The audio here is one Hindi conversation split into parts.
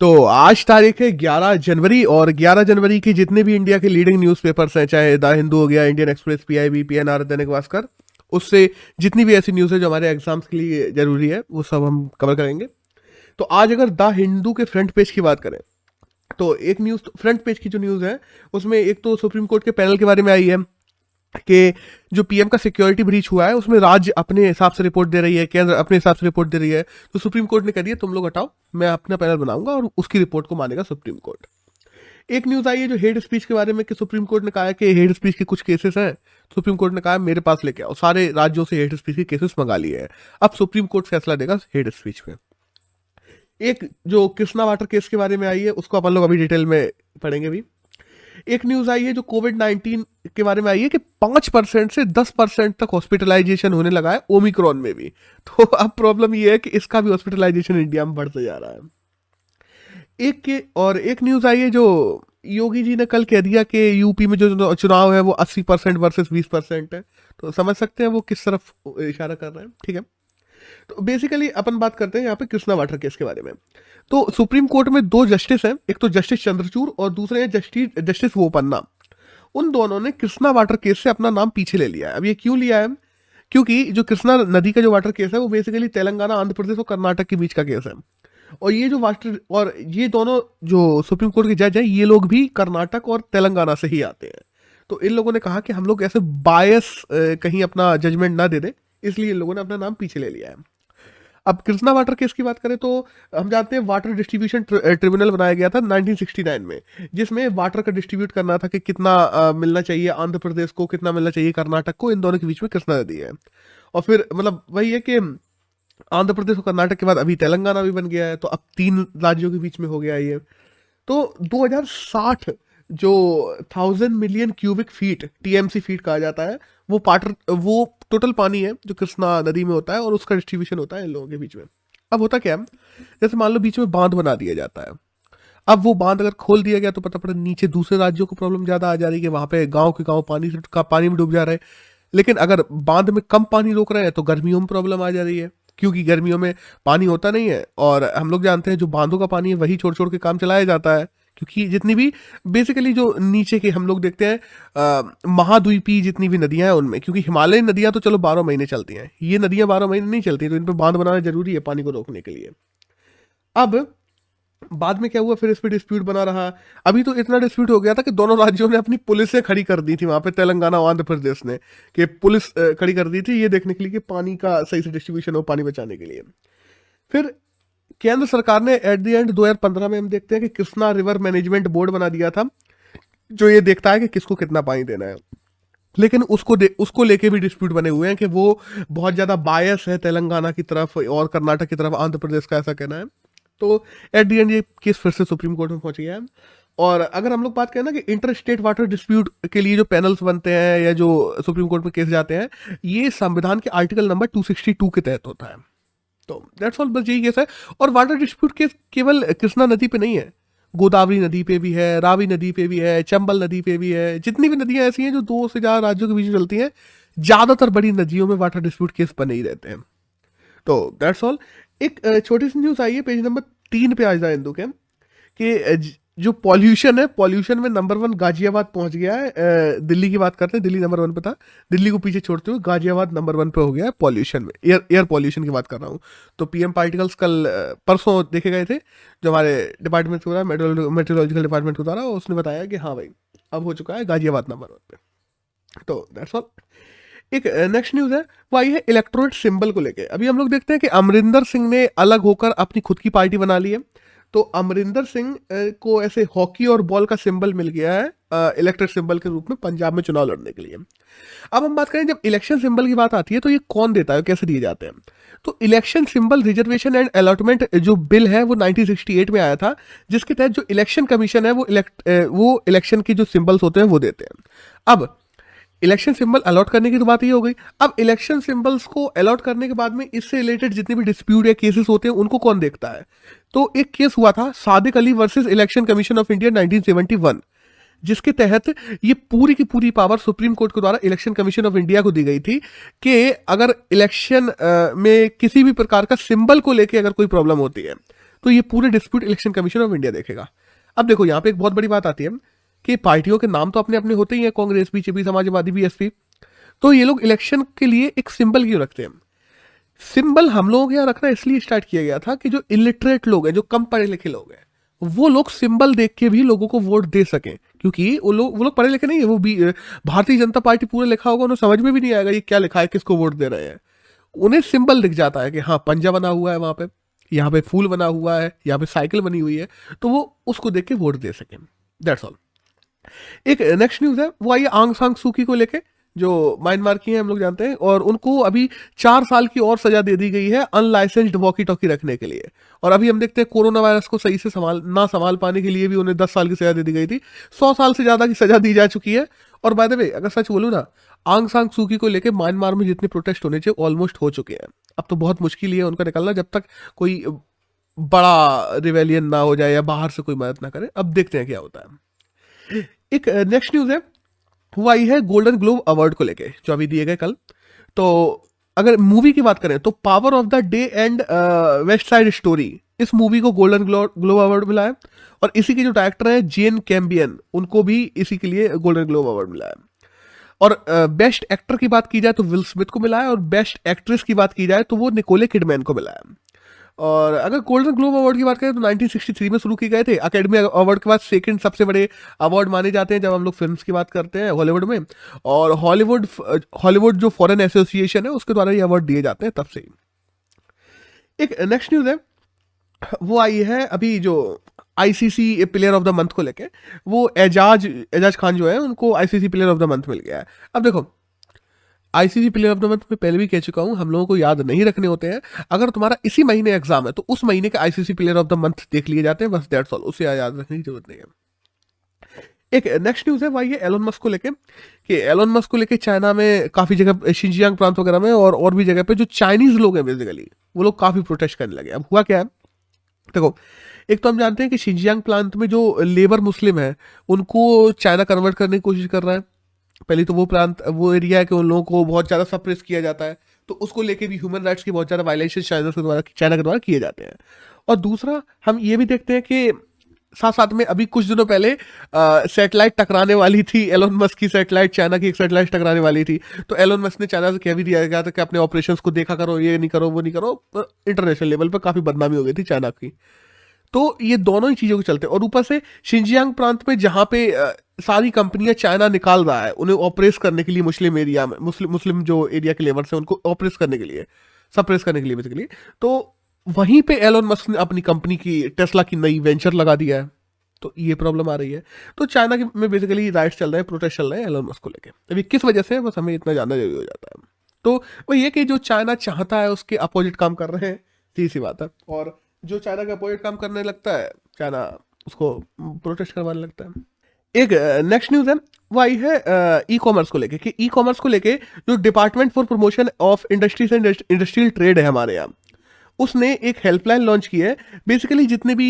तो आज तारीख है 11 जनवरी और 11 जनवरी की जितने भी इंडिया के लीडिंग न्यूज़पेपर्स हैं, चाहे द हिंदू हो गया, Indian express, PIB, PNR, Dainik Bhaskar, उससे जितनी भी ऐसी न्यूज़ है जो हमारे एग्जाम्स के लिए जरूरी है वो सब हम कवर करेंगे। तो आज अगर द हिंदू के फ्रंट पेज की बात करें तो एक न्यूज़, फ्रंट पेज की जो न्यूज़ है उसमें एक तो सुप्रीम कोर्ट के पैनल के बारे में आई है कि जो पीएम का सिक्योरिटी ब्रीच हुआ है उसमें राज्य अपने हिसाब से रिपोर्ट दे रही है, केंद्र अपने हिसाब से रिपोर्ट दे रही है, तो सुप्रीम कोर्ट ने कह दिया तुम लोग हटाओ, मैं अपना पैनल बनाऊंगा और उसकी रिपोर्ट को मानेगा सुप्रीम कोर्ट। एक न्यूज आई है जो हेड स्पीच के बारे में कि सुप्रीम कोर्ट ने कहा है कि हेड स्पीच के कुछ केसेस हैं, सुप्रीम कोर्ट ने कहा मेरे पास लेके आओ, सारे राज्यों से हेड स्पीच के केसेस मंगा लिए हैं, अब सुप्रीम कोर्ट फैसला देगा हेड स्पीच पे। एक जो कृष्णा वाटर केस के बारे में आई है उसको अपन लोग अभी डिटेल में पढ़ेंगे भी। एक न्यूज आई है जो कोविड-19 के बारे में आई है कि 5% से 10% तक हॉस्पिटलाइजेशन होने लगा है ओमिक्रॉन में भी। तो अब प्रॉब्लम ये है कि इसका भी हॉस्पिटलाइजेशन इंडिया में बढ़ते जा रहा है। एक न्यूज आई है जो योगी जी ने कल कह दिया कि यूपी में जो चुनाव है वो 80% वर्सेस 20% है, तो समझ सकते हैं वो किस तरफ इशारा कर रहे हैं। ठीक है, तो बेसिकली अपन बात करते हैं यहाँ पे कृष्णा वाटर केस के बारे में। तो सुप्रीम कोर्ट में दो जस्टिस हैं, एक तो जस्टिस चंद्रचूड़ और दूसरे हैं जस्टिस बोपन्ना। उन दोनों ने कृष्णा वाटर केस से अपना नाम पीछे ले लिया है। अब ये क्यों लिया है? क्योंकि जो कृष्णा नदी का जो वाटर केस है वो बेसिकली तेलंगाना, आंध्र प्रदेश और कर्नाटक के बीच का केस है। और ये जो वाटर और ये दोनों जो सुप्रीम कोर्ट के जज हैं ये लोग भी कर्नाटक और तेलंगाना से ही आते हैं। तो इन लोगों ने कहा कि हम लोग ऐसे बायस कहीं अपना जजमेंट ना दे दें, इसलिए इन लोगों ने अपना नाम पीछे ले लिया है। अब कृष्णा वाटर केस की बात करें तो हम जानते हैं वाटर डिस्ट्रीब्यूशन ट्रिब्यूनल बनाया गया था 1969 में, जिसमें वाटर का डिस्ट्रीब्यूट करना था कि कितना मिलना चाहिए आंध्र प्रदेश को, कितना मिलना चाहिए कर्नाटक को, इन दोनों के बीच में कृष्णा नदी है। और फिर मतलब वही है कि आंध्र प्रदेश और कर्नाटक के बाद अभी तेलंगाना भी बन गया है, तो अब 3 राज्यों के बीच में हो गया ये। तो 2060 जो 1000 million cubic feet, TMC feet कहा जाता है, वो टोटल पानी है जो कृष्णा नदी में होता है और उसका डिस्ट्रीब्यूशन होता है इन लोगों के बीच में। अब होता क्या है, जैसे मान लो बीच में बांध बना दिया जाता है, अब वो बांध अगर खोल दिया गया तो पता पड़े नीचे दूसरे राज्यों को प्रॉब्लम ज्यादा आ जा रही है कि वहां पे गांव के गांव पानी में डूब जा रहे हैं। लेकिन अगर बांध में कम पानी रोक रहे हैं तो गर्मियों में प्रॉब्लम आ जा रही है, क्योंकि गर्मियों में पानी होता नहीं है और हम लोग जानते हैं जो बांधों का पानी है वही छोड़ छोड़ के काम चलाया जाता है। क्योंकि जितनी भी बेसिकली जो नीचे के हम लोग देखते हैं महाद्वीपीय जितनी भी नदियां हैं उनमें, क्योंकि हिमालयन नदियां तो चलो 12 महीने चलती हैं, ये नदियां 12 महीने नहीं चलती, तो इन पर बांध बनाना जरूरी है पानी को रोकने के लिए। अब बाद में क्या हुआ, फिर इस पे डिस्प्यूट बना रहा। अभी तो इतना डिस्प्यूट हो गया था कि दोनों राज्यों ने अपनी पुलिसें खड़ी कर दी थी वहां पे, तेलंगाना और आंध्र प्रदेश ने, कि पुलिस खड़ी कर दी थी ये देखने के लिए कि पानी का सही से डिस्ट्रीब्यूशन हो, पानी बचाने के लिए। फिर केंद्र सरकार ने एट द एंड 2015 में हम देखते हैं कि कृष्णा रिवर मैनेजमेंट बोर्ड बना दिया था जो ये देखता है कि किसको कितना पानी देना है। लेकिन उसको लेके भी डिस्प्यूट बने हुए हैं कि वो बहुत ज्यादा बायस है तेलंगाना की तरफ और कर्नाटक की तरफ, आंध्र प्रदेश का ऐसा कहना है। तो एट दी एंड ये केस फिर से सुप्रीम कोर्ट में पहुंच गया है। और अगर हम लोग बात करें ना कि इंटर स्टेट वाटर डिस्प्यूट के लिए जो पैनल्स बनते हैं या जो सुप्रीम कोर्ट में केस जाते हैं, ये संविधान के आर्टिकल नंबर 262 के तहत होता है। तो दैट्स ऑल, बस यही केस है। और वाटर डिस्प्यूट केस केवल कृष्णा नदी पे नहीं है, गोदावरी नदी पे भी है, रावी नदी पे भी है, चंबल नदी पे भी है। जितनी भी नदियां ऐसी हैं जो 2 से ज्यादा राज्यों के बीच में चलती हैं, ज्यादातर बड़ी नदियों में वाटर डिस्प्यूट केस बने ही रहते हैं। तो दैट्स ऑल। एक छोटी सी न्यूज आई है पेज नंबर 3 पे आज द हिंदू के कि जो पॉल्यूशन है, पॉल्यूशन में नंबर 1 गाजियाबाद पहुंच गया है। दिल्ली की बात करते हैं, दिल्ली नंबर 1 पे था, दिल्ली को पीछे छोड़ते हुए गाजियाबाद नंबर 1 पे हो गया है पॉल्यूशन में, एयर पॉल्यूशन की बात कर रहा हूँ। तो पीएम पार्टिकल्स कल परसों देखे गए थे, जो हमारे डिपार्टमेंट के द्वारा, मेट्रोलॉजिकल डिपार्टमेंट के द्वारा, उसने बताया कि हाँ भाई अब हो चुका है गाजियाबाद नंबर 1 पे। तो दैट्स ऑल। एक नेक्स्ट न्यूज है वो आई है इलेक्ट्रोनेट सिंबल को लेके। अभी हम लोग देखते हैं कि अमरिंदर सिंह ने अलग होकर अपनी खुद की पार्टी बना ली है। तो अमरिंदर सिंह को ऐसे हॉकी और बॉल का सिंबल मिल गया है इलेक्ट्रिक सिंबल के रूप में पंजाब में चुनाव लड़ने के लिए। अब हम बात करें, जब इलेक्शन सिंबल की बात आती है तो ये कौन देता है, कैसे दिए जाते हैं। तो election symbol reservation and allotment जो बिल है वो 1968 में आया था, जिसके तहत जो इलेक्शन कमीशन है वो इलेक्शन के जो सिंबल्स होते हैं वो देते हैं। अब इलेक्शन सिंबल अलॉट करने की तो बात ये हो गई। अब इलेक्शन सिंबल्स को अलॉट करने के बाद में इससे रिलेटेड जितने भी डिस्प्यूट या केसेस होते हैं उनको कौन देखता है। तो एक केस हुआ था Sadiq Ali versus election commission of India 1971, जिसके तहत ये पूरी की पूरी पावर सुप्रीम कोर्ट के द्वारा इलेक्शन कमीशन ऑफ इंडिया को दी गई थी कि अगर इलेक्शन में किसी भी प्रकार का सिंबल को लेके अगर कोई प्रॉब्लम होती है तो ये पूरे dispute election commission of India देखेगा। अब देखो यहाँ पे एक बहुत बड़ी बात आती है कि पार्टियों के नाम तो अपने अपने होते ही हैं, कांग्रेस, बीजेपी, समाजवादी, बीएसपी, तो ये लोग इलेक्शन के लिए एक सिंबल क्यों रखते हैं? सिंबल हम लोगों के यहाँ रखना इसलिए स्टार्ट किया गया था कि जो इलिटरेट लोग हैं, जो कम पढ़े लिखे लोग हैं, वो लोग सिंबल देख के भी लोगों को वोट दे सकें, क्योंकि वो लोग पढ़े लिखे नहीं है। वो भी भारतीय जनता पार्टी पूरा लिखा होगा, उन्हें समझ में भी नहीं आएगा ये क्या लिखा है, किसको वोट दे रहे हैं। उन्हें सिंबल दिख जाता है कि हाँ पंजा बना हुआ है वहां पे, यहाँ पे फूल बना हुआ है, यहाँ पे साइकिल बनी हुई है, तो वो उसको देख के वोट दे सकें। That's all. एक नेक्स्ट न्यूज है, वो आई है आंग सांग सूकी को लेके, जो म्यांमार की हैं, हम लोग जानते हैं, और उनको अभी 4 साल की और सजा दे दी गई है अनलाइसेंस्ड वॉकी टॉकी रखने के लिए। और अभी हम देखते हैं कोरोना वायरस को सही से संभाल पाने के लिए भी उन्हें 10 साल की सजा दे दी गई थी। 100 साल से ज्यादा की सजा दी जा चुकी है। और बाय द वे अगर सच बोलूं ना, आंग सांग सूकी को लेकर म्यांमार में जितने प्रोटेस्ट होने चाहिए ऑलमोस्ट हो चुके हैं। अब तो बहुत मुश्किल ही है उनका निकलना, जब तक कोई बड़ा रिवेलियन ना हो जाए या बाहर से कोई मदद ना करे। अब देखते हैं क्या होता है। एक नेक्स्ट न्यूज है, वो आई है गोल्डन ग्लोब अवार्ड को लेके, जो अभी दिए गए कल। तो अगर मूवी की बात करें तो power of the day and west side story, इस मूवी को गोल्डन ग्लोब अवार्ड मिला है। और इसी के जो डायरेक्टर हैं जेन कैम्बियन, उनको भी इसी के लिए गोल्डन ग्लोब अवार्ड मिला है। और बेस्ट एक्टर की बात की जाए तो विल स्मिथ को मिला है, और बेस्ट एक्ट्रेस की बात की जाए तो वो निकोले किडमैन को मिला है। और अगर गोल्डन ग्लोब अवार्ड की बात करें तो 1963 में शुरू किए गए थे। अकेडमी अवार्ड के बाद सेकंड सबसे बड़े अवार्ड माने जाते हैं जब हम लोग फिल्म्स की बात करते हैं हॉलीवुड में। और हॉलीवुड जो फॉरेन एसोसिएशन है उसके द्वारा ये अवार्ड दिए जाते हैं तब से ही। एक नेक्स्ट न्यूज है, वो आई है अभी जो ICC player of the month को लेके, वो एजाज खान जो है उनको ICC player of the month मिल गया है। अब देखो ICC player of the month में पहले भी कह चुका हूं, हम लोगों को याद नहीं रखने होते हैं। अगर तुम्हारा इसी महीने एग्जाम है तो उस महीने के ICC player of the month देख लिए जाते हैं, बस दैट्स ऑल, उसे याद रखने की जरूरत नहीं है। एक नेक्स्ट न्यूज है वही है एलोन मस्क को लेके, कि एलोन मस्क को लेके चाइना में काफी जगह, शिंजियांग प्रांत वगैरह में और भी जगह पे जो चाइनीज लोग हैं बेसिकली, वो लोग काफी प्रोटेस्ट करने लगे। अब हुआ क्या है, देखो एक तो हम जानते हैं कि शिंजियांग प्रांत में जो लेबर मुस्लिम है उनको चाइना कन्वर्ट करने की कोशिश कर रहा है। पहले तो वो एरिया है कि उन लोगों को बहुत ज़्यादा सप्रेस किया जाता है, तो उसको लेके भी ह्यूमन राइट्स की बहुत ज़्यादा वायलेशन चाइना के द्वारा किए जाते हैं। और दूसरा हम ये भी देखते हैं कि साथ साथ में अभी कुछ दिनों पहले सैटेलाइट टकराने वाली थी, एलोन मस्क की सैटेलाइट, चाइना की एक सैटेलाइट टकराने वाली थी। तो एलोन मस्क ने चाइना से कह भी दिया गया था कि अपने ऑपरेशंस को देखा करो, ये नहीं करो, वो नहीं करो। इंटरनेशनल लेवल पर काफ़ी बदनामी हो गई थी चाइना की। तो ये दोनों ही चीज़ों के चलते, और ऊपर से शिंजियांग प्रांत में जहाँ पे सारी कंपनियां चाइना निकाल रहा है उन्हें ऑपरेट करने के लिए, मुस्लिम एरिया में मुस्लिम जो एरिया के लेबर्स हैं उनको ऑपरेट करने के लिए, सप्रेस करने के लिए बेसिकली, तो वहीं पे एलोन मस्क ने अपनी कंपनी की टेस्ला की नई वेंचर लगा दिया है। तो ये प्रॉब्लम आ रही है। तो चाइना में बेसिकली राइट्स चल रहे हैं, प्रोटेस्ट चल रहे हैं एलोन मस्क को लेके। अभी किस वजह से, बस हमें इतना जानना जरूरी हो जाता है। तो वो ये कि जो चाइना चाहता है उसके अपोजिट काम कर रहे हैं, सीधी सी बात है। और जो चाइना के अपोजिट काम करने लगता है, चाइना उसको प्रोटेस्ट करवाने लगता है। एक नेक्स्ट न्यूज है, वो आई है ई कॉमर्स को लेके, कि ई कॉमर्स को लेके जो department for promotion of industries and industrial trade है हमारे यहाँ, उसने एक हेल्पलाइन लॉन्च की है। बेसिकली जितने भी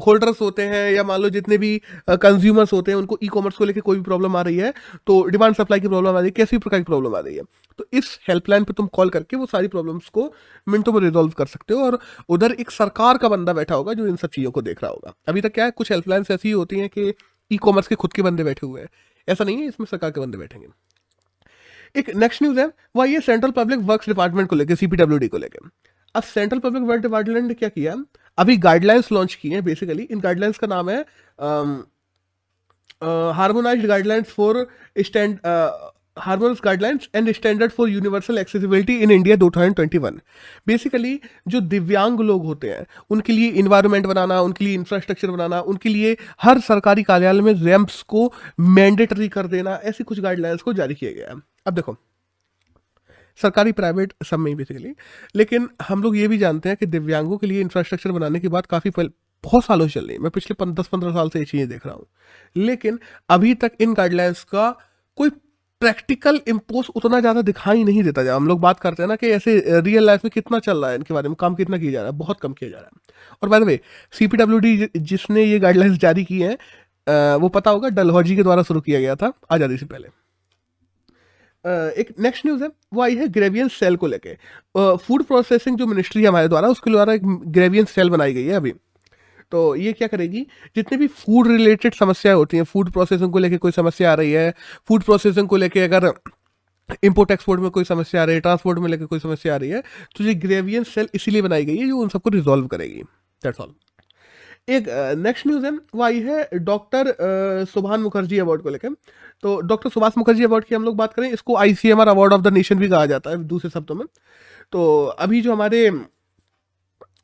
होल्डर्स होते हैं या मान लो जितने भी कंज्यूमर्स होते हैं, उनको ई कॉमर्स को लेके कोई भी प्रॉब्लम आ रही है, तो डिमांड सप्लाई की प्रॉब्लम आ रही है, किसी भी प्रकार की प्रॉब्लम आ रही है, तो इस हेल्पलाइन पे तुम कॉल करके वो सारी प्रॉब्लम्स को मिनटों में रिजॉल्व कर सकते हो। और उधर एक सरकार का बंदा बैठा होगा जो इन सब चीज़ों को देख रहा होगा। अभी तक क्या है, कुछ हेल्पलाइंस ऐसी होती हैं कि ई कॉमर्स के खुद के बंदे बैठे हुए हैं, ऐसा नहीं है, इसमें सरकार के बंदे बैठेंगे। एक नेक्स्ट न्यूज है, वह ये सेंट्रल पब्लिक वर्क्स डिपार्टमेंट को लेकर, सीपीडब्ल्यूडी को लेकर। अब सेंट्रल पब्लिक वर्क डिपार्टमेंट ने क्या किया, अभी गाइडलाइंस लॉन्च की हैं। बेसिकली इन गाइडलाइंस का नाम है harmonised guidelines for harmonised guidelines and standard for universal accessibility in India 2021। Basically जो दिव्यांग लोग होते हैं उनके लिए इन्वायरमेंट बनाना, उनके लिए इंफ्रास्ट्रक्चर बनाना, उनके लिए हर सरकारी कार्यालय में रैंप्स को मैंडेटरी कर देना, ऐसी कुछ गाइडलाइंस को जारी किया गया है। अब देखो सरकारी प्राइवेट सब में बेसिकली, लेकिन हम लोग ये भी जानते हैं कि दिव्यांगों के लिए इंफ्रास्ट्रक्चर बनाने की बात बहुत सालों से चल रही है। मैं पिछले 10-15 साल से ये चीज़ें देख रहा हूँ, लेकिन अभी तक इन गाइडलाइंस का कोई प्रैक्टिकल इम्पोज उतना ज़्यादा दिखाई नहीं देता। जब हम लोग बात करते हैं ना कि ऐसे रियल लाइफ में कितना चल रहा है, इनके बारे में काम कितना किया जा रहा है, बहुत कम किया जा रहा है। और बाय द वे सीपीडब्ल्यूडी जिसने ये गाइडलाइंस जारी की हैं, वो पता होगा डलहौजी के द्वारा शुरू किया गया था आज़ादी से पहले। एक नेक्स्ट न्यूज़ है, वो आई है ग्रेवियंस सेल को लेके। फूड प्रोसेसिंग जो मिनिस्ट्री है हमारे द्वारा, उसके द्वारा एक ग्रेवियंस सेल बनाई गई है अभी। तो ये क्या करेगी, जितने भी फूड रिलेटेड समस्याएं होती हैं, फूड प्रोसेसिंग को लेके कोई समस्या आ रही है, फूड प्रोसेसिंग को लेके अगर इंपोर्ट एक्सपोर्ट में कोई समस्या आ रही है, ट्रांसपोर्ट में लेके कोई समस्या आ रही है, तो ये ग्रेवियंस सेल इसीलिए बनाई गई है जो उन सबको रिजॉल्व करेगी। That's all. एक नेक्स्ट न्यूज़ है वो आई है डॉक्टर सुभाष मुखर्जी अवार्ड को लेकर। तो डॉक्टर सुभाष मुखर्जी अवार्ड की हम लोग बात करें, इसको ICMR award of the nation भी कहा जाता है दूसरे शब्दों में। तो अभी जो हमारे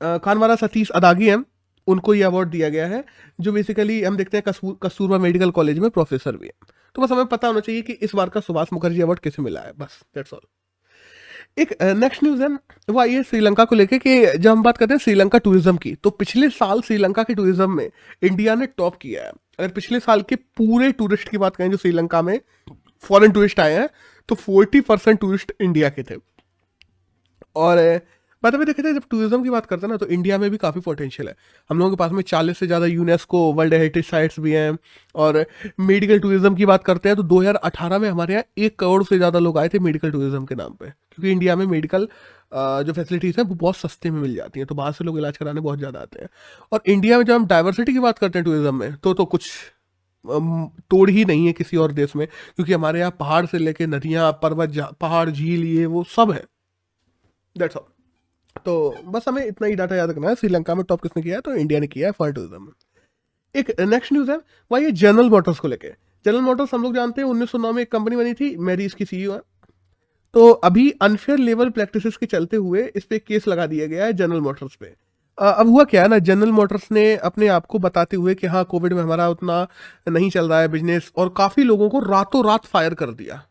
खानवारा सतीश अदागी हैं, उनको ये अवार्ड दिया गया है, जो बेसिकली हम देखते हैं कस्तूरबा मेडिकल कॉलेज में प्रोफेसर भी है। तो बस हमें पता होना चाहिए कि इस बार का सुभाष मुखर्जी अवार्ड किसे मिला है, बस दैट्स ऑल। एक नेक्स्ट न्यूज़ है वो आई है श्रीलंका को लेके कि जब हम बात करते हैं श्रीलंका टूरिज्म की, तो पिछले साल श्रीलंका के टूरिज्म में इंडिया ने टॉप किया है। अगर पिछले साल के पूरे टूरिस्ट की बात करें जो श्रीलंका में फॉरेन टूरिस्ट आए हैं, तो 40% टूरिस्ट इंडिया के थे। और बाद में देखे थे, जब टूरिज्म की बात करते हैं ना, तो इंडिया में भी काफ़ी पोटेंशियल है। हम लोगों के पास में 40 से ज़्यादा यूनेस्को वर्ल्ड हेरिटेज साइट्स भी हैं। और मेडिकल टूरिज्म की बात करते हैं तो 2018 में हमारे यहाँ 1 करोड़ से ज़्यादा लोग आए थे मेडिकल टूरिज्म के नाम पे, क्योंकि इंडिया में मेडिकल जो फैसिलिटीज़ हैं वो बहुत सस्ते में मिल जाती हैं, तो बाहर से लोग इलाज कराने बहुत ज़्यादा आते हैं। और इंडिया में जब हम डाइवर्सिटी की बात करते हैं टूरिज्म में, तो कुछ तोड़ ही नहीं है किसी और देश में, क्योंकि हमारे यहाँ पहाड़ से लेके नदियाँ, पर्वत, पहाड़, झील, ये वो सब है। That's all. तो बस हमें इतना ही डाटा याद रखना है, श्रीलंका में टॉप किसने किया है, तो इंडिया ने किया है फॉरेन टूरिज्म में। एक नेक्स्ट न्यूज़ है वह ये जनरल मोटर्स को लेके। जनरल मोटर्स हम लोग जानते हैं 1909 में एक कंपनी बनी थी, मेरी इसकी CEO है। तो अभी अनफेयर लेबर प्रैक्टिसेस के चलते हुए इस पे केस लगा दिया गया है जनरल मोटर्स पे। अब हुआ क्या है ना, जनरल मोटर्स ने अपने आप को बताते हुए कि हाँ कोविड में हमारा उतना नहीं चल रहा है बिजनेस, और काफ़ी लोगों को रातों रात फायर कर दिया।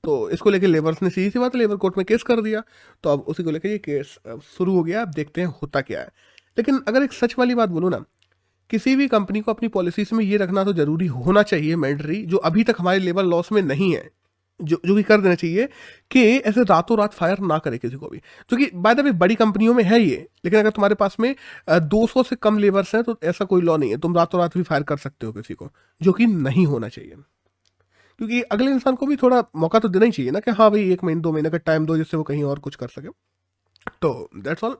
तो इसको लेके लेबर्स ने सीधी सी बात लेबर कोर्ट में केस कर दिया। तो अब उसी को लेके ये केस शुरू हो गया। अब देखते हैं होता क्या है। लेकिन अगर एक सच वाली बात बोलूँ ना, किसी भी कंपनी को अपनी पॉलिसीज में ये रखना तो जरूरी होना चाहिए मैंडेटरी, जो अभी तक हमारे लेबर लॉस में नहीं है, जो भी कर देना चाहिए कि ऐसे रातों रात फायर ना करे किसी को भी। क्योंकि बाय द वे बड़ी कंपनियों में है ये, लेकिन अगर तुम्हारे पास में 200 से कम लेबर्स हैं तो ऐसा कोई लॉ नहीं है, तुम रातों रात भी फायर कर सकते हो किसी को, जो कि नहीं होना चाहिए। क्योंकि अगले इंसान को भी थोड़ा मौका तो देना ही चाहिए ना, कि हाँ भाई 1 महीने 2 महीने का टाइम दो जिससे वो कहीं और कुछ कर सके। तो दैट्स ऑल।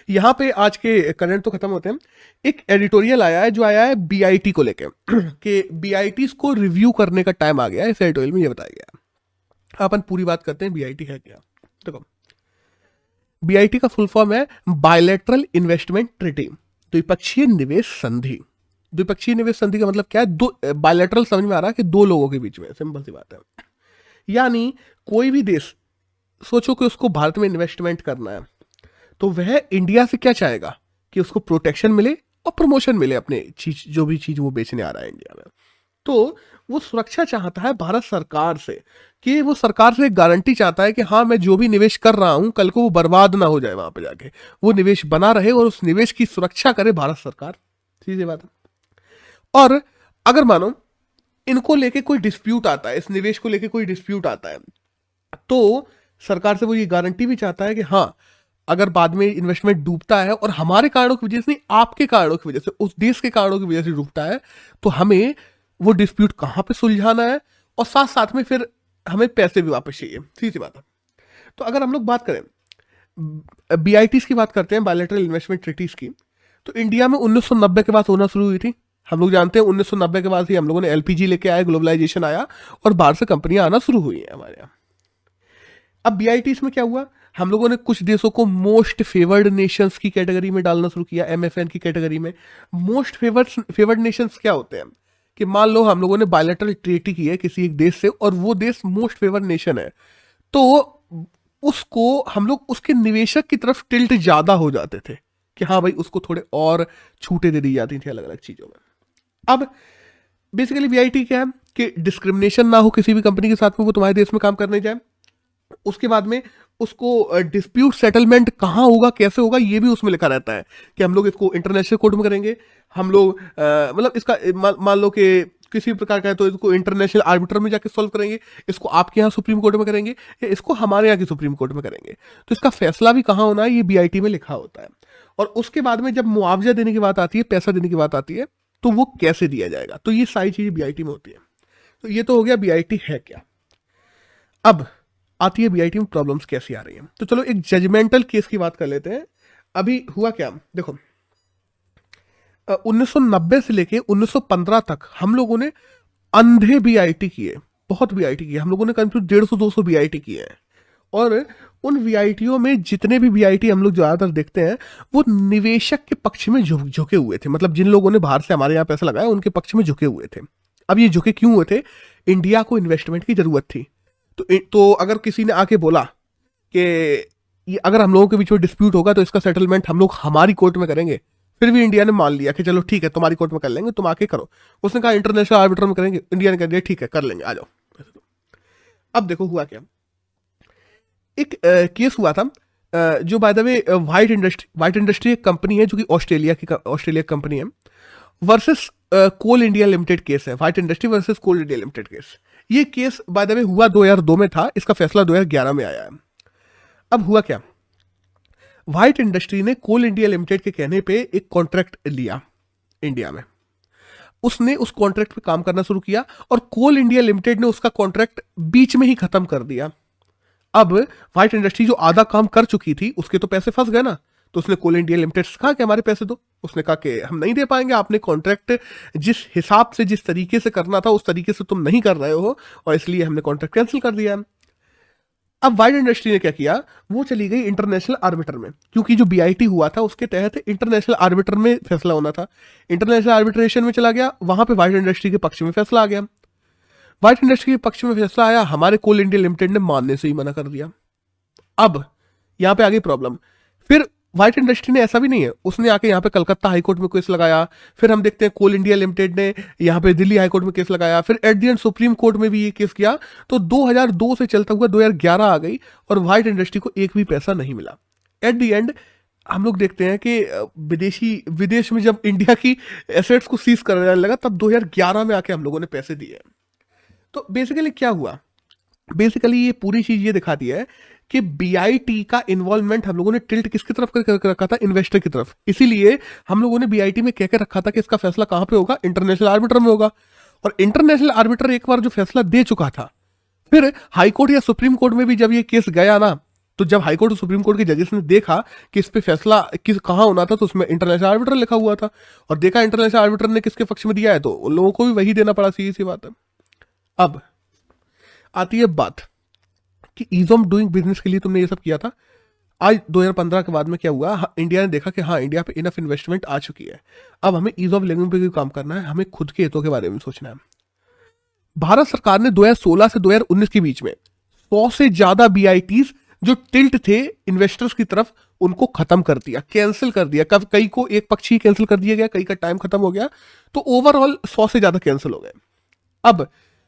यहाँ पे आज के करंट तो खत्म होते हैं। एक एडिटोरियल आया है जो आया है BIT को लेके कि BITs को रिव्यू करने का टाइम आ गया है। इस एडिटोरियल में ये बताया गया। अपन पूरी बात करते हैं BIT है क्या। देखो, BIT का फुल फॉर्म है बायलैटरल इन्वेस्टमेंट ट्रीटी, द्विपक्षीय निवेश संधि। द्विपक्षीय निवेश संधि का मतलब क्या है, दो बायलैटरल समझ में आ रहा है कि दो लोगों के बीच में, सिंपल सी बात है। यानी कोई भी देश सोचो कि उसको भारत में इन्वेस्टमेंट करना है, तो वह इंडिया से क्या चाहेगा कि उसको प्रोटेक्शन मिले और प्रमोशन मिले अपने चीज, जो भी चीज वो बेचने आ रहा है इंडिया में। तो वो सुरक्षा चाहता है भारत सरकार से, कि वो सरकार से एक गारंटी चाहता है कि हाँ मैं जो भी निवेश कर रहा हूं कल को वो बर्बाद ना हो जाए, वहां पे जाके वो निवेश बना रहे और उस निवेश की सुरक्षा करे भारत सरकार। सीधी बात है। और अगर मानो इनको लेके कोई डिस्प्यूट आता है, इस निवेश को लेके कोई डिस्प्यूट आता है, तो सरकार से वो ये गारंटी भी चाहता है कि हाँ अगर बाद में इन्वेस्टमेंट डूबता है और हमारे कारणों की वजह से नहीं, आपके कारणों की वजह से, उस देश के कारणों की वजह से डूबता है, तो हमें वो डिस्प्यूट कहाँ पे सुलझाना है, और साथ साथ में फिर हमें पैसे भी वापस चाहिए। सीधी बात है। तो अगर हम लोग बात करें BITs की बात करते हैं, बायलैटरल इन्वेस्टमेंट ट्रीटीज की, तो इंडिया में 1990 के बाद होना शुरू हुई थी। हम लोग जानते हैं 1990 के बाद ही हम लोगों ने LPG लेके आए, ग्लोबलाइजेशन आया और बाहर से कंपनियां आना शुरू हुई हैं हमारे यहाँ। अब BITs में क्या हुआ, हम लोगों ने कुछ देशों को मोस्ट फेवर्ड नेशंस की कैटेगरी में डालना शुरू किया, MFN की कैटेगरी में। मोस्ट फेवर्ड नेशंस क्या होते हैं, कि मान लो हम लोगों ने बायलैटरल ट्रीटी की है किसी एक देश से और वो देश मोस्ट फेवर्ड नेशन है, तो उसको हम लोग उसके निवेशक की तरफ टिल्ट ज्यादा हो जाते थे कि हाँ भाई उसको थोड़े और छूटें दे दी जाती थी अलग अलग चीजों में। अब बेसिकली BIT क्या है कि डिस्क्रिमिनेशन ना हो किसी भी कंपनी के साथ में, वो तुम्हारे देश में काम करने जाए। उसके बाद में उसको डिस्प्यूट सेटलमेंट कहाँ होगा, कैसे होगा, ये भी उसमें लिखा रहता है कि हम लोग इसको इंटरनेशनल कोर्ट में करेंगे, हम लोग मतलब इसका मान लो कि किसी भी प्रकार का है तो इसको इंटरनेशनल आर्बिटर में जाके सॉल्व करेंगे, इसको आपके यहाँ सुप्रीम कोर्ट में करेंगे, या इसको हमारे यहाँ की सुप्रीम कोर्ट में करेंगे। तो इसका फैसला भी कहाँ होना है ये BIT में लिखा होता है। और उसके बाद में जब मुआवजा देने की बात आती है, पैसा देने की बात आती है, तो वो कैसे दिया जाएगा, तो ये सारी चीजें BIT में होती है। तो ये तो हो गया BIT है क्या। अब आती है BIT में प्रॉब्लम्स कैसी आ रही हैं। तो चलो एक जजमेंटल केस की बात कर लेते हैं। अभी हुआ क्या, देखो 1990 से लेके 1915 तक हम लोगों ने अंधे बीआईटी किए, बहुत बीआईटी किए हम लोगों ने, करीब 150-200 बीआईटी किए हैं। और उन वीआईटीओ में जितने भी वीआईटी हम लोग ज़्यादातर देखते हैं वो निवेशक के पक्ष में झुके हुए थे, मतलब जिन लोगों ने बाहर से हमारे यहाँ पैसा लगाया उनके पक्ष में झुके हुए थे। अब ये झुके क्यों हुए थे? इंडिया को इन्वेस्टमेंट की ज़रूरत थी। तो अगर किसी ने आके बोला कि अगर हम लोगों के बीच में डिस्प्यूट होगा तो इसका सेटलमेंट हम लोग हमारी कोर्ट में करेंगे, फिर भी इंडिया ने मान लिया कि चलो ठीक है तुम्हारी कोर्ट में कर लेंगे, तुम आके करो। उसने कहा इंटरनेशनल आर्बिटर में करेंगे, इंडिया ने कह दिया ठीक है कर लेंगे, आ जाओ। अब देखो हुआ क्या, एक केस हुआ था जो by the way white industry एक कंपनी है जो कि ऑस्ट्रेलिया कंपनी है, वर्सेस कोल इंडिया लिमिटेड केस है। वाइट इंडस्ट्री वर्सेस कोल इंडिया लिमिटेड केस, ये केस बाय द वे हुआ 2002 में था, इसका फैसला 2011 में आया है। अब हुआ क्या, वाइट इंडस्ट्री ने कोल इंडिया लिमिटेड के कहने पे एक कॉन्ट्रैक्ट लिया इंडिया में, उसने उस कॉन्ट्रैक्ट पे काम करना शुरू किया और कोल इंडिया लिमिटेड ने उसका कॉन्ट्रैक्ट बीच में ही खत्म कर दिया। अब व्हाइट इंडस्ट्री जो आधा काम कर चुकी थी उसके तो पैसे फंस गए ना, तो उसने कोल इंडिया लिमिटेड से कहा कि हमारे पैसे दो। उसने कहा कि हम नहीं दे पाएंगे, आपने कॉन्ट्रैक्ट जिस हिसाब से जिस तरीके से करना था उस तरीके से तुम नहीं कर रहे हो और इसलिए हमने कॉन्ट्रैक्ट कैंसिल कर दिया। अब व्हाइट इंडस्ट्री ने क्या किया, वो चली गई इंटरनेशनल आर्बिटर में, क्योंकि जो बीआईटी हुआ था उसके तहत इंटरनेशनल आर्बिटर में फैसला होना था। इंटरनेशनल आर्बिट्रेशन में चला गया, वहां पे व्हाइट इंडस्ट्री के पक्ष में फैसला आ गया। व्हाइट इंडस्ट्री के पक्ष में फैसला आया, हमारे कोल इंडिया लिमिटेड ने मानने से ही मना कर दिया। अब यहां पे आ गई प्रॉब्लम। फिर व्हाइट इंडस्ट्री ने ऐसा भी नहीं है, उसने आके यहाँ पे कलकत्ता हाईकोर्ट में केस लगाया, फिर हम देखते हैं कोल इंडिया लिमिटेड ने यहाँ पे दिल्ली हाईकोर्ट में केस लगाया, फिर at the end supreme court में भी ये केस किया। तो 2002 से चलता हुआ 2011 आ गई और व्हाइट इंडस्ट्री को एक भी पैसा नहीं मिला। एट द एंड हम लोग देखते हैं कि विदेश में जब इंडिया की एसेट्स को सीज करने लगा तब 2011 में आके हम लोगों ने पैसे दिए। तो बेसिकली क्या हुआ, बेसिकली ये पूरी चीज ये दिखाती है कि बीआईटी का इन्वॉल्वमेंट हम लोगों ने टिल्ट किसकी तरफ कर रखा था, इन्वेस्टर की तरफ। इसीलिए हम लोगों ने बीआईटी में कह के रखा था कि इसका फैसला कहां पे होगा, इंटरनेशनल आर्बिटर में होगा। और इंटरनेशनल आर्बिटर एक बार जो फैसला दे चुका था, फिर हाईकोर्ट या सुप्रीम कोर्ट में भी जब ये केस गया ना, तो जब हाईकोर्ट और सुप्रीम कोर्ट के जजेस ने देखा कि इस पे फैसला कहां होना था, तो उसमें इंटरनेशनल आर्बिटर लिखा हुआ था और देखा इंटरनेशनल आर्बिटर ने किसके पक्ष में दिया है, तो उन लोगों को भी वही देना पड़ा, सीधी सी बात है। अब आती है बात कि ईज ऑफ डूइंग बिजनेस के लिए तुमने ये सब किया था। आज 2015 के बाद में क्या हुआ, इंडिया ने देखा कि हाँ इंडिया पे इनफ इन्वेस्टमेंट आ चुकी है, अब हमें ईज ऑफ लिविंग पे भी काम करना है, हमें खुद के हितों के बारे में सोचना है। भारत सरकार ने 2016 से 2019 के बीच में 100 से ज्यादा बीआईटीज जो टिल्ट थे इन्वेस्टर्स की तरफ, उनको खत्म कर दिया, कैंसिल कर दिया। कई को एक पक्ष ही कैंसिल कर दिया गया, कई का टाइम खत्म हो गया, तो ओवरऑल 100 से ज्यादा कैंसिल हो गए। अब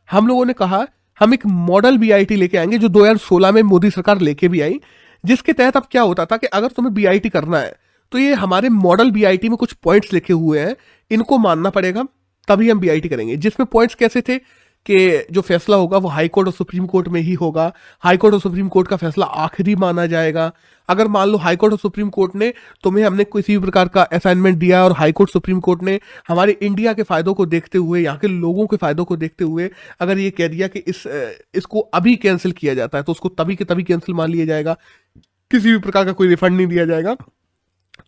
हम लोगों ने कहा हम एक मॉडल बीआईटी लेके आएंगे जो 2016 में मोदी सरकार लेके भी आई, जिसके तहत अब क्या होता था कि अगर तुम्हें बीआईटी करना है तो ये हमारे मॉडल बीआईटी में कुछ पॉइंट्स लिखे हुए हैं, इनको मानना पड़ेगा, तभी हम बीआईटी करेंगे। जिसमें पॉइंट्स कैसे थे कि जो फैसला होगा वो हाई कोर्ट और सुप्रीम कोर्ट में ही होगा, हाई कोर्ट और सुप्रीम कोर्ट का फैसला आखिरी माना जाएगा। अगर मान लो हाई कोर्ट और सुप्रीम कोर्ट ने तुम्हें हमने किसी भी प्रकार का असाइनमेंट दिया और हाई कोर्ट सुप्रीम कोर्ट ने हमारे इंडिया के फायदों को देखते हुए, यहाँ के लोगों के फायदों को देखते हुए अगर ये कह दिया कि इसको अभी कैंसिल किया जाता है, तो उसको तभी के तभी कैंसिल मान लिया जाएगा, किसी भी प्रकार का कोई रिफंड नहीं दिया जाएगा।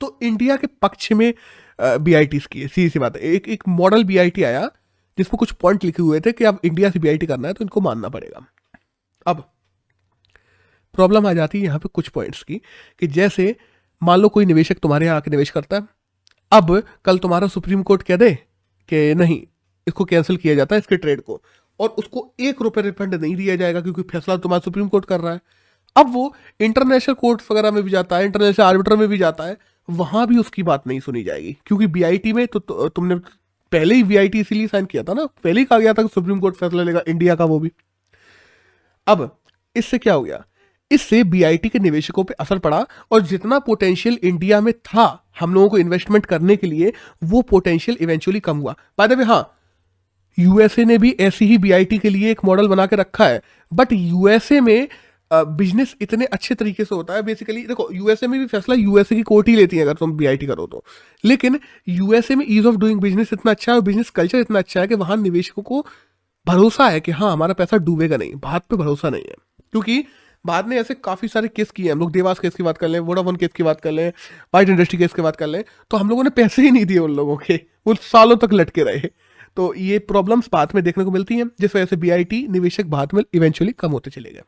तो इंडिया के पक्ष में बीआईटी की सीधी सी बात है, एक मॉडल बीआईटी आया जिसमें कुछ पॉइंट लिखे हुए थे कि अब इंडिया से बीआईटी करना है तो इनको मानना पड़ेगा। अब प्रॉब्लम आ जाती है यहाँ पे कुछ पॉइंट्स की, कि जैसे मान लो कोई निवेशक तुम्हारे यहाँ आके निवेश करता है, अब कल तुम्हारा सुप्रीम कोर्ट कह दे कि नहीं इसको कैंसिल किया जाता है इसके ट्रेड को, और उसको ₹1 रिफंड नहीं दिया जाएगा क्योंकि फैसला तुम्हारा सुप्रीम कोर्ट कर रहा है। अब वो इंटरनेशनल कोर्ट वगैरह में भी जाता है, इंटरनेशनल आर्बिटर में भी जाता है, वहां भी उसकी बात नहीं सुनी जाएगी, क्योंकि बीआईटी में तो तुमने पहले ही बीआईटी इसीलिए साइन किया था ना, पहले ही कहा गया था कि सुप्रीम कोर्ट फैसला लेगा इंडिया का, वो भी। अब इससे क्या हो गया, इससे बीआईटी के निवेशकों पे असर पड़ा और जितना पोटेंशियल इंडिया में था हम लोगों को इन्वेस्टमेंट करने के लिए, वो पोटेंशियल इवेंचुअली कम हुआ। बाय द वे हाँ, यूएसए ने भी ऐसी ही बीआईटी के लिए एक मॉडल बना के रखा है, बट यूएसए में बिजनेस इतने अच्छे तरीके से होता है। बेसिकली देखो, यूएसए में भी फैसला यूएसए की कोर्ट ही लेती है अगर तुम बीआईटी करो तो, लेकिन यूएसए में ईज ऑफ डूइंग बिजनेस इतना अच्छा है और बिजनेस कल्चर इतना अच्छा है कि वहां निवेशकों को भरोसा है कि हाँ हमारा पैसा डूबेगा नहीं, बात पे भरोसा नहीं है, क्योंकि बाद में ऐसे काफ़ी सारे केस किए हैं हम लोग, देवास केस की बात कर लें, वोडाफोन केस की बात कर लें, बाइट इंडस्ट्री केस की बात कर लें, तो हम लोगों ने पैसे ही नहीं दिए उन लोगों के, वो सालों तक लटके रहे। तो ये प्रॉब्लम्स बाद में देखने को मिलती हैं, जिस वजह से बीआईटी निवेशक बाद में इवेंचुअली कम होते चले गए।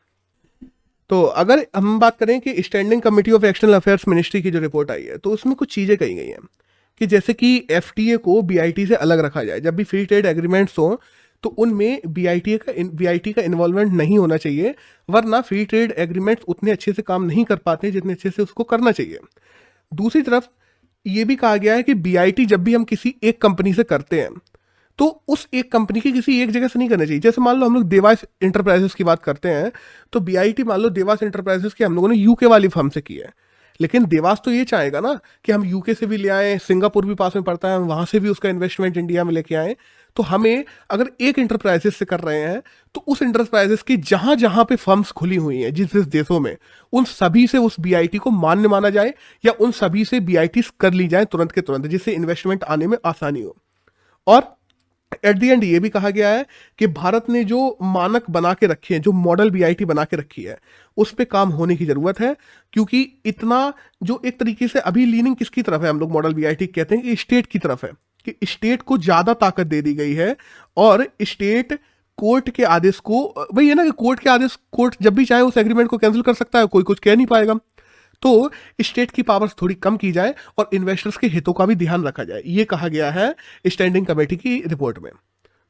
तो अगर हम बात करें कि standing committee of external affairs ministry की जो रिपोर्ट आई है, तो उसमें कुछ चीज़ें कही गई हैं कि जैसे कि एफटीए को बीआईटी से अलग रखा जाए। जब भी फ्री ट्रेड एग्रीमेंट्स हो तो उनमें बीआईटी का इन्वॉल्वमेंट नहीं होना चाहिए, वरना फ्री ट्रेड एग्रीमेंट्स उतने अच्छे से काम नहीं कर पाते जितने अच्छे से उसको करना चाहिए। दूसरी तरफ ये भी कहा गया है कि बीआईटी जब भी हम किसी एक कंपनी से करते हैं तो उस एक कंपनी की किसी एक जगह से नहीं करना चाहिए। जैसे मान लो हम लोग देवास इंटरप्राइजेस की बात करते हैं, तो बीआईटी मान लो देवास इंटरप्राइजेस की हम लोगों ने यूके वाली फर्म से की है, लेकिन देवास तो ये चाहेगा ना कि हम यूके से भी ले आए, सिंगापुर भी पास में पड़ता है, हम वहां से भी उसका इन्वेस्टमेंट इंडिया में लेके आए। तो हमें अगर एक इंटरप्राइजेस से कर रहे हैं तो उस इंटरप्राइजेस की जहां जहां पे फर्म्स खुली हुई हैं जिस जिस देशों में, उन सभी से उस बीआईटी को मान्य माना जाए या उन सभी से बीआईटी कर ली जाए तुरंत के तुरंत, जिससे इन्वेस्टमेंट आने में आसानी हो। और एट द एंड ये भी कहा गया है कि भारत ने जो मानक बना के रखे हैं, जो मॉडल बीआईटी बना के रखी है, उस पे काम होने की जरूरत है। क्योंकि इतना जो एक तरीके से अभी लीनिंग किसकी तरफ है, हम लोग मॉडल बीआईटी कहते हैं कि स्टेट की तरफ है, कि स्टेट को ज्यादा ताकत दे दी गई है और स्टेट कोर्ट के आदेश को, वही है ना कि कोर्ट के आदेश, कोर्ट जब भी चाहे उस एग्रीमेंट को कैंसिल कर सकता है, कोई कुछ कह नहीं पाएगा। तो स्टेट की पावर्स थोड़ी कम की जाए और इन्वेस्टर्स के हितों का भी ध्यान रखा जाए, ये कहा गया है स्टैंडिंग कमेटी की रिपोर्ट में।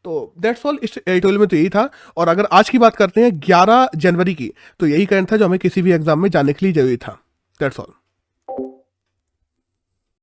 तो दैट्स ऑल, इस एडिटोरियल में तो यही था। और अगर आज की बात करते हैं 11 जनवरी की, तो यही करंट था जो हमें किसी भी एग्जाम में जाने के लिए जरूरी था। That's all.